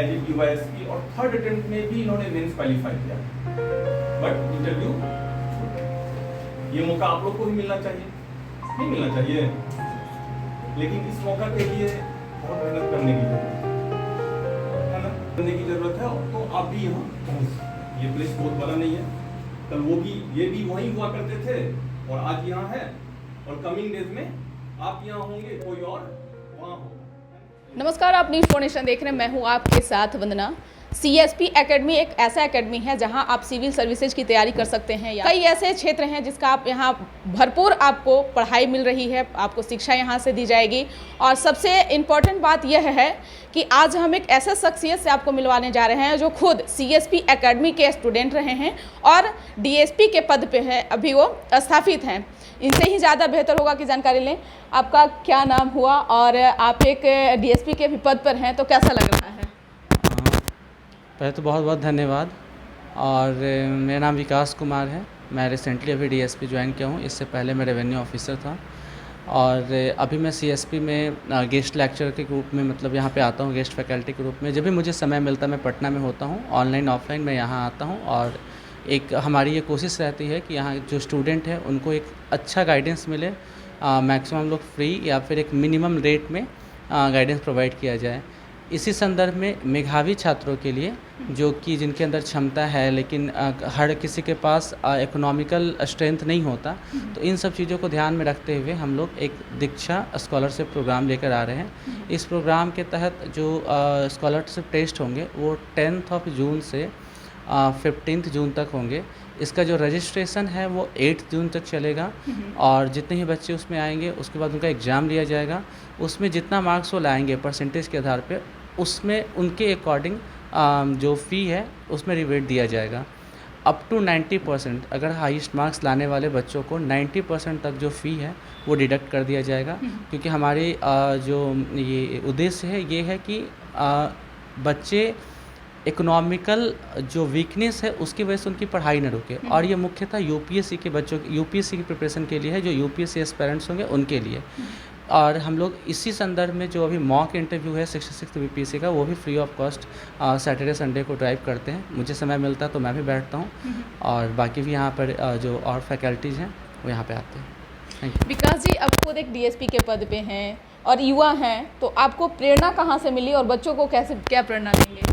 As a BYSP और third attempt में भी इन्होंने मेंस क्वालिफाई किया, बट इंटरव्यू ये मौका आप लोग को भी मिलना चाहिए, नहीं मिलना चाहिए, लेकिन इस मौका के लिए बहुत मेहनत करने की जरूरत है, तो आप भी यहाँ, ये प्लेस बहुत बड़ा नहीं है, कल वो भी ये भी वहीं हुआ करते थे और आज यहाँ है, और कमिंग डेज में आप यहाँ होंगे, कोई और वहाँ होगा। नमस्कार, आप न्यूज़ फोनेशन देख रहे हैं, मैं हूँ आपके साथ वंदना। CSP एकेडमी एक ऐसा एकेडमी है जहां आप सिविल सर्विसेज की तैयारी कर सकते हैं। कई ऐसे क्षेत्र हैं जिसका आप यहां भरपूर आपको पढ़ाई मिल रही है, आपको शिक्षा यहां से दी जाएगी। और सबसे इम्पॉर्टेंट बात यह है कि आज हम एक ऐसे शख्सियत से आपको मिलवाने जा रहे हैं जो खुद CSP एकेडमी के स्टूडेंट रहे हैं और DSP के पद पे है, अभी वो स्थापित हैं। इनसे ही ज़्यादा बेहतर होगा कि जानकारी लें। आपका क्या नाम हुआ और आप एक DSP के भी पद पर हैं, तो कैसा लग रहा है? पहले तो बहुत बहुत धन्यवाद। और मेरा नाम विकास कुमार है, मैं रिसेंटली अभी DSP ज्वाइन किया हूँ। इससे पहले मैं रेवेन्यू ऑफिसर था और अभी मैं CSP में गेस्ट लेक्चर के रूप में मतलब यहाँ पे आता हूँ, गेस्ट फैकल्टी के रूप में। जब भी मुझे समय मिलता है मैं पटना में होता हूँ, ऑनलाइन ऑफलाइन मैं यहाँ आता हूँ। और एक हमारी ये कोशिश रहती है कि यहाँ जो स्टूडेंट है उनको एक अच्छा गाइडेंस मिले, मैक्सिमम लोग फ्री या फिर एक मिनिमम रेट में गाइडेंस प्रोवाइड किया जाए। इसी संदर्भ में मेधावी छात्रों के लिए जो कि जिनके अंदर क्षमता है लेकिन हर किसी के पास इकोनॉमिकल स्ट्रेंथ नहीं होता, तो इन सब चीज़ों को ध्यान में रखते हुए हम लोग एक दीक्षा स्कॉलरशिप प्रोग्राम लेकर आ रहे हैं। इस प्रोग्राम के तहत जो स्कॉलरशिप टेस्ट होंगे वो 10 जून से 15 जून तक होंगे। इसका जो रजिस्ट्रेशन है वो 8 जून तक चलेगा और जितने ही बच्चे उसमें आएंगे उसके बाद उनका एग्ज़ाम लिया जाएगा। उसमें जितना मार्क्स वो लाएंगे परसेंटेज के आधार पे, उसमें उनके अकॉर्डिंग जो फ़ी है उसमें रिबेट दिया जाएगा अप टू 90%। अगर हाईएस्ट मार्क्स लाने वाले बच्चों को 90% तक जो फ़ी है वो डिडक्ट कर दिया जाएगा, क्योंकि हमारे जो ये उद्देश्य है ये है कि बच्चे इकोनॉमिकल जो वीकनेस है उसकी वजह से उनकी पढ़ाई न रुके। और ये मुख्यतः UPSC के बच्चों UPSC की प्रिपरेशन के लिए है, जो UPSC एस्पिरेंट्स होंगे उनके लिए। और हम लोग इसी संदर्भ में जो अभी मॉक इंटरव्यू है 66 BPSC का, वो भी free of cost Saturday Sunday को ड्राइव करते हैं। मुझे समय मिलता है तो मैं भी बैठता हूँ और बाकी भी यहाँ पर जो और फैकल्टीज़ हैं वो यहाँ पे आते हैं। Thank you. विकास जी, अब खुद एक DSP के पद पे हैं और युवा हैं, तो आपको प्रेरणा कहाँ से मिली और बच्चों को कैसे क्या प्रेरणा देंगे?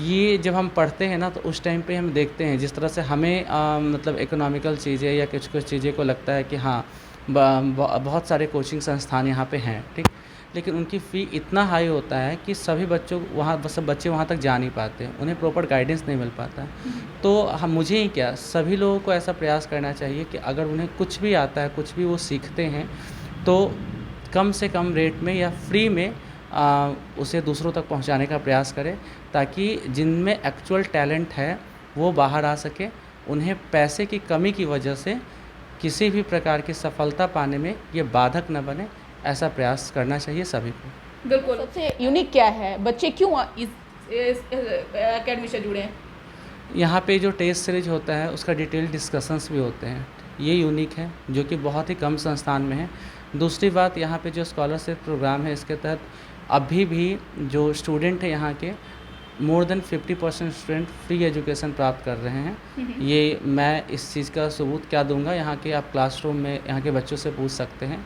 ये जब हम पढ़ते हैं ना तो उस टाइम पे हम देखते हैं जिस तरह से हमें मतलब इकोनॉमिकल चीज़ें या कुछ चीज़ें को लगता है कि हाँ बहुत सारे कोचिंग संस्थान यहाँ पे हैं, ठीक, लेकिन उनकी फ़ी इतना हाई होता है कि सभी बच्चों वहाँ सब बच्चे वहाँ तक जा नहीं पाते, उन्हें प्रॉपर गाइडेंस नहीं मिल पाता। तो हम मुझे ही क्या सभी लोगों को ऐसा प्रयास करना चाहिए कि अगर उन्हें कुछ भी आता है, कुछ भी वो सीखते हैं, तो कम से कम रेट में या फ्री में उसे दूसरों तक पहुंचाने का प्रयास करें, ताकि जिनमें एक्चुअल टैलेंट है वो बाहर आ सके। उन्हें पैसे की कमी की वजह से किसी भी प्रकार की सफलता पाने में ये बाधक न बने, ऐसा प्रयास करना चाहिए सभी को। बिल्कुल। सबसे यूनिक क्या है, बच्चे क्यों इस एकेडमी से जुड़े हैं? यहाँ पे जो टेस्ट सीरीज होता है उसका डिटेल डिस्कशंस भी होते हैं, ये यूनिक है जो कि बहुत ही कम संस्थान में है। दूसरी बात, यहाँ पे जो स्कॉलरशिप प्रोग्राम है इसके तहत अभी भी जो स्टूडेंट है यहाँ के more than 50% student free education प्राप्त कर रहे हैं। ये मैं इस चीज़ का सबूत क्या दूंगा, यहाँ के आप क्लासरूम में यहाँ के बच्चों से पूछ सकते हैं।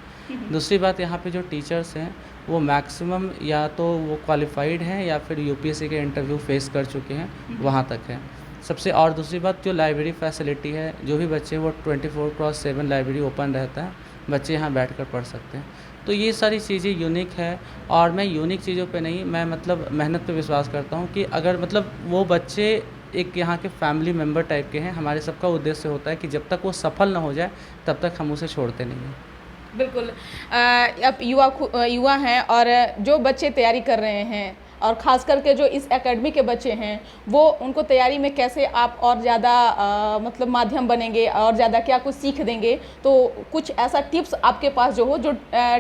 दूसरी बात, यहाँ पे जो टीचर्स हैं वो मैक्सिमम या तो वो क्वालिफाइड हैं या फिर UPSC के इंटरव्यू फेस कर चुके हैं, वहाँ तक है सबसे। और दूसरी बात, जो लाइब्रेरी फैसिलिटी है, जो भी बच्चे वो 24/7 लाइब्रेरी ओपन रहता है, बच्चे यहाँ बैठकर पढ़ सकते हैं। तो ये सारी चीज़ें यूनिक है। और मैं यूनिक चीज़ों पे नहीं, मैं मतलब मेहनत पे विश्वास करता हूँ कि अगर मतलब वो बच्चे एक यहाँ के फैमिली मेम्बर टाइप के हैं, हमारे सबका उद्देश्य होता है कि जब तक वो सफल ना हो जाए तब तक हम उसे छोड़ते नहीं हैं। बिल्कुल। अब युवा हैं और जो बच्चे तैयारी कर रहे हैं और ख़ास करके जो इस एकेडमी के बच्चे हैं, वो उनको तैयारी में कैसे आप और ज़्यादा मतलब माध्यम बनेंगे और ज़्यादा क्या कुछ सीख देंगे, तो कुछ ऐसा टिप्स आपके पास जो हो, जो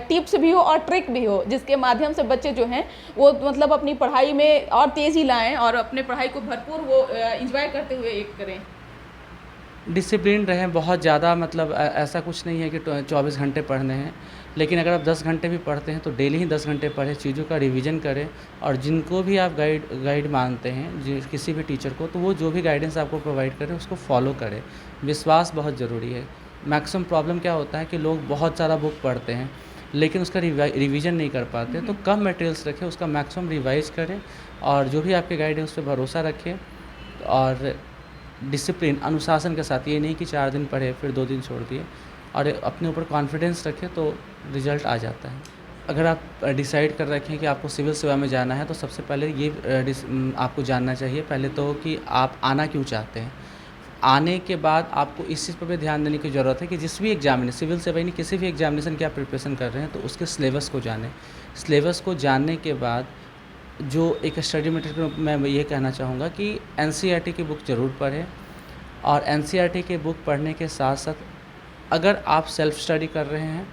टिप्स भी हो और ट्रिक भी हो, जिसके माध्यम से बच्चे जो हैं वो मतलब अपनी पढ़ाई में और तेज़ी लाएं और अपने पढ़ाई को भरपूर वो इंजॉय करते हुए एक करें। डिसिप्लिन रहें, बहुत ज़्यादा मतलब ऐसा कुछ नहीं है कि 24 घंटे पढ़ने हैं, लेकिन अगर आप 10 घंटे भी पढ़ते हैं तो डेली ही 10 घंटे पढ़ें, चीज़ों का रिवीजन करें। और जिनको भी आप गाइड मानते हैं, किसी भी टीचर को, तो वो जो भी गाइडेंस आपको प्रोवाइड करें उसको फॉलो करें। विश्वास बहुत ज़रूरी है। मैक्सिमम प्रॉब्लम क्या होता है कि लोग बहुत सारा बुक पढ़ते हैं लेकिन उसका रिवीजन नहीं कर पाते, तो कम मटेरियल्स रखें, उसका मैक्सिमम रिवाइज करें और जो भी आपके गाइड है उस पर भरोसा रखें। और डिसिप्लिन, अनुशासन के साथ, ये नहीं कि 4 दिन पढ़े फिर 2 दिन छोड़ दिए, और अपने ऊपर कॉन्फिडेंस रखें तो रिज़ल्ट आ जाता है। अगर आप डिसाइड कर रखें कि आपको सिविल सेवा में जाना है तो सबसे पहले ये आपको जानना चाहिए पहले तो कि आप आना क्यों चाहते हैं। आने के बाद आपको इस चीज़ पर भी ध्यान देने की ज़रूरत है कि जिस भी एग्जामिनेशन, सिविल सेवा ही नहीं, किसी भी एग्जामिनेशन की आप प्रिपरेशन कर रहे हैं तो उसके सिलेबस को जानें। सिलेबस को जानने के बाद जो एक स्टडी मटेरियल मैं ये कहना चाहूँगा कि एनसीईआरटी की बुक ज़रूर पढ़ें। और एनसीईआरटी की बुक पढ़ने के साथ साथ अगर आप सेल्फ स्टडी कर रहे हैं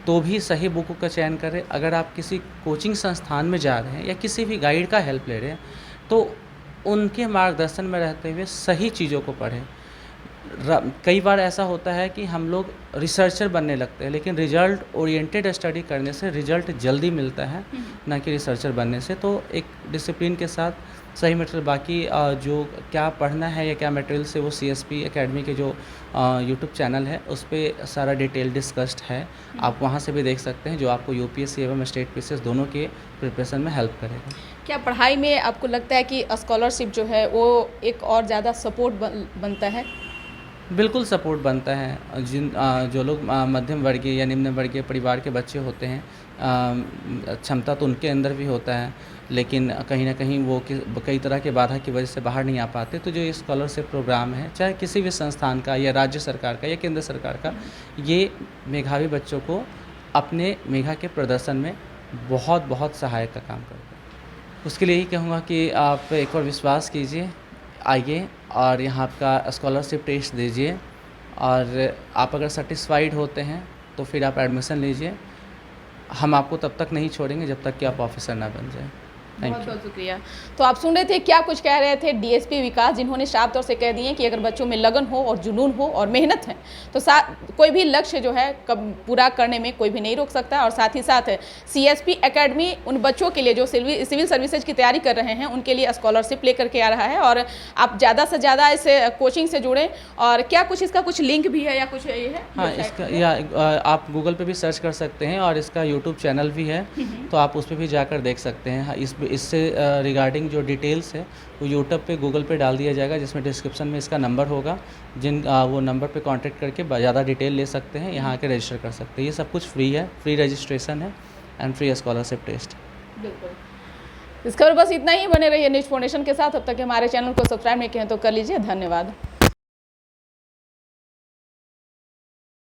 तो भी सही बुकों का चयन करें। अगर आप किसी कोचिंग संस्थान में जा रहे हैं या किसी भी गाइड का हेल्प ले रहे हैं तो उनके मार्गदर्शन में रहते हुए सही चीज़ों को पढ़ें। कई बार ऐसा होता है कि हम लोग रिसर्चर बनने लगते हैं, लेकिन रिजल्ट ओरिएंटेड स्टडी करने से रिजल्ट जल्दी मिलता है, ना कि रिसर्चर बनने से। तो एक डिसिप्लिन के साथ सही मटेरियल, बाकी जो क्या पढ़ना है या क्या मटेरियल से, वो CSP एकेडमी के जो यूट्यूब चैनल है उस पर सारा डिटेल डिस्कस्ड है, आप वहाँ से भी देख सकते हैं, जो आपको UPSC एवं स्टेट PCS दोनों के प्रिपरेशन में हेल्प करेगा। क्या पढ़ाई में आपको लगता है कि स्कॉलरशिप जो है वो एक और ज़्यादा सपोर्ट बनता है? बिल्कुल सपोर्ट बनता है। जो लोग मध्यम वर्गीय या निम्न वर्गीय परिवार के बच्चे होते हैं, क्षमता तो उनके अंदर भी होता है, लेकिन कहीं ना कहीं वो कई तरह के बाधा की वजह से बाहर नहीं आ पाते। तो जो ये स्कॉलरशिप प्रोग्राम है, चाहे किसी भी संस्थान का या राज्य सरकार का या केंद्र सरकार का, ये मेधावी बच्चों को अपने मेधा के प्रदर्शन में बहुत बहुत सहायक का काम करता है। उसके लिए यही कहूँगा कि आप एक बार विश्वास कीजिए, आइए और यहाँ आपका स्कॉलरशिप टेस्ट दीजिए, और आप अगर सेटिस्फाइड होते हैं तो फिर आप एडमिशन लीजिए। हम आपको तब तक नहीं छोड़ेंगे जब तक कि आप ऑफिसर ना बन जाएं। बहुत बहुत शुक्रिया। तो आप सुन रहे थे क्या कुछ कह रहे थे DSP विकास, जिन्होंने साफ तौर से कह दिए कि अगर बच्चों में लगन हो और जुनून हो और मेहनत है तो कोई भी लक्ष्य जो है पूरा करने में कोई भी नहीं रोक सकता। और साथ ही साथ CSP एकेडमी उन बच्चों के लिए जो सिविल सर्विसेज की तैयारी कर रहे हैं उनके लिए स्कॉलरशिप लेकर के आ रहा है, और आप ज़्यादा से ज़्यादा इस कोचिंग से जुड़ें। और क्या कुछ इसका कुछ लिंक भी है या कुछ ये है? हाँ, इसका या आप गूगल पे भी सर्च कर सकते हैं, और इसका यूट्यूब चैनल भी है, तो आप उस पर भी जाकर देख सकते हैं। इससे रिगार्डिंग जो डिटेल्स है वो यूट्यूब पे, गूगल पे डाल दिया जाएगा, जिसमें डिस्क्रिप्शन में इसका नंबर होगा, वो नंबर पे कांटेक्ट करके ज़्यादा डिटेल ले सकते हैं, यहाँ आके रजिस्टर कर सकते हैं। ये सब कुछ फ्री है, फ्री रजिस्ट्रेशन है एंड फ्री स्कॉलरशिप टेस्ट। बिल्कुल। इस खबर बस इतना ही। बने रहिए न्यूज़ फाउंडेशन के साथ। अब तक हमारे चैनल को सब्सक्राइब नहीं किए तो कर लीजिए। धन्यवाद।